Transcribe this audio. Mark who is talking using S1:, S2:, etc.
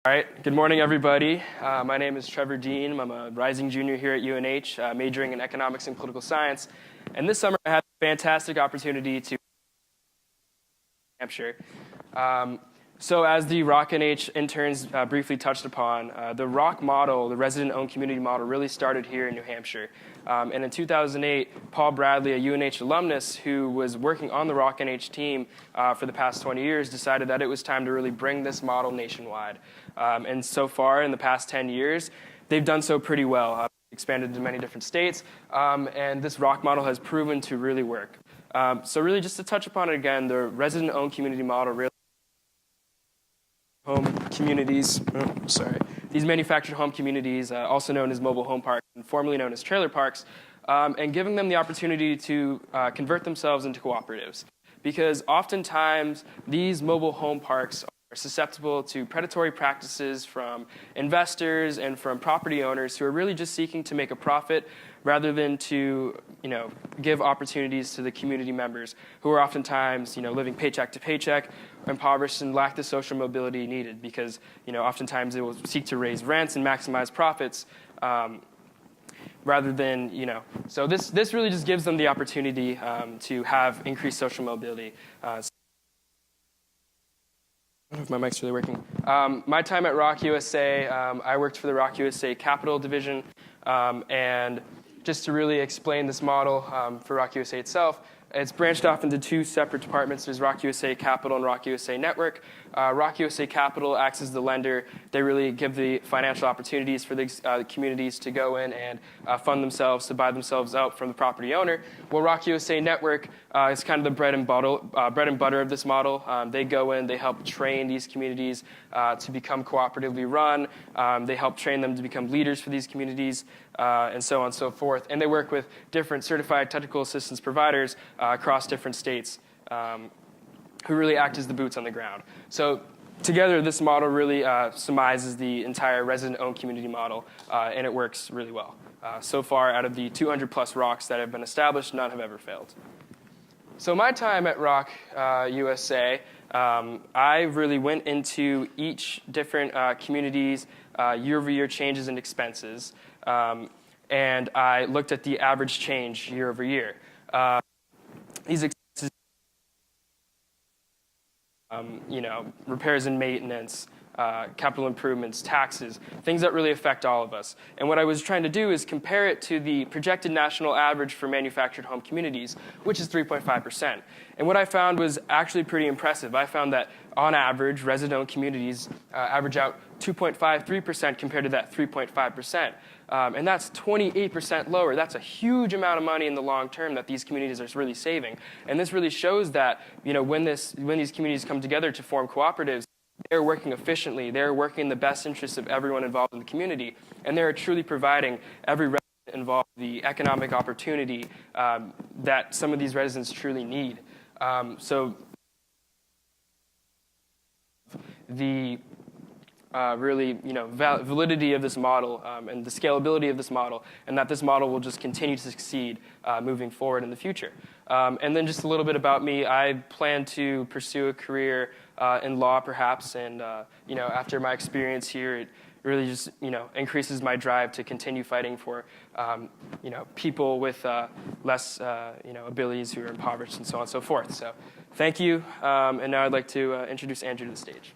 S1: All right, good morning, everybody. My name is Trevor Deane. I'm a rising junior here at UNH, majoring in economics and political science. And this summer, I had a fantastic opportunity to Hampshire. So as the RocUSA interns briefly touched upon, the ROC model, the resident-owned community model, really started here in New Hampshire. And in 2008, Paul Bradley, a UNH alumnus who was working on the RocUSA team for the past 20 years, decided that it was time to really bring this model nationwide. And so far, in the past 10 years, they've done so pretty well. Expanded to many different states, and this ROC model has proven to really work. So really, just to touch upon it again, the resident-owned community model really home communities, these manufactured home communities, also known as mobile home parks, and formerly known as trailer parks, and giving them the opportunity to convert themselves into cooperatives. Because oftentimes, these mobile home parks are susceptible to predatory practices from investors and from property owners who are really just seeking to make a profit rather than to, give opportunities to the community members who are oftentimes, living paycheck to paycheck, impoverished, and lack the social mobility needed because, oftentimes they will seek to raise rents and maximize profits rather than, So this really just gives them the opportunity to have increased social mobility. I don't know if my mic's really working. My time at RocUSA, I worked for the RocUSA Capital Division, and just to really explain this model for RocUSA itself, it's branched off into two separate departments. There's RocUSA Capital and RocUSA Network. RocUSA Capital acts as the lender. They really give the financial opportunities for the communities to go in and fund themselves, to buy themselves out from the property owner. Well, RocUSA Network is kind of the bread and butter of this model. They go in, they help train these communities to become cooperatively run. They help train them to become leaders for these communities, and so on and so forth. And they work with different certified technical assistance providers across different states who really act as the boots on the ground. So together, this model really surmises the entire resident-owned community model, and it works really well. So far, out of the 200-plus ROCs that have been established, none have ever failed. So my time at RocUSA, I really went into each different community's year-over-year changes in expenses, and I looked at the average change year over year. These expenses, repairs and maintenance, capital improvements, taxes, things that really affect all of us. And what I was trying to do is compare it to the projected national average for manufactured home communities, which is 3.5%. And what I found was actually pretty impressive. I found that on average, resident-owned communities average out 2.53% compared to that 3.5%. And that's 28% lower. That's a huge amount of money in the long term that these communities are really saving. And this really shows that when these communities come together to form cooperatives, they're working efficiently. They're working in the best interests of everyone involved in the community. And they're truly providing every resident involved the economic opportunity that some of these residents truly need. So the validity of this model and the scalability of this model, and that this model will just continue to succeed moving forward in the future. And then just a little bit about me. I plan to pursue a career in law, perhaps, and after my experience here, it really just increases my drive to continue fighting for people with less abilities who are impoverished and so on and so forth. So thank you, and now I'd like to introduce Andrew to the stage.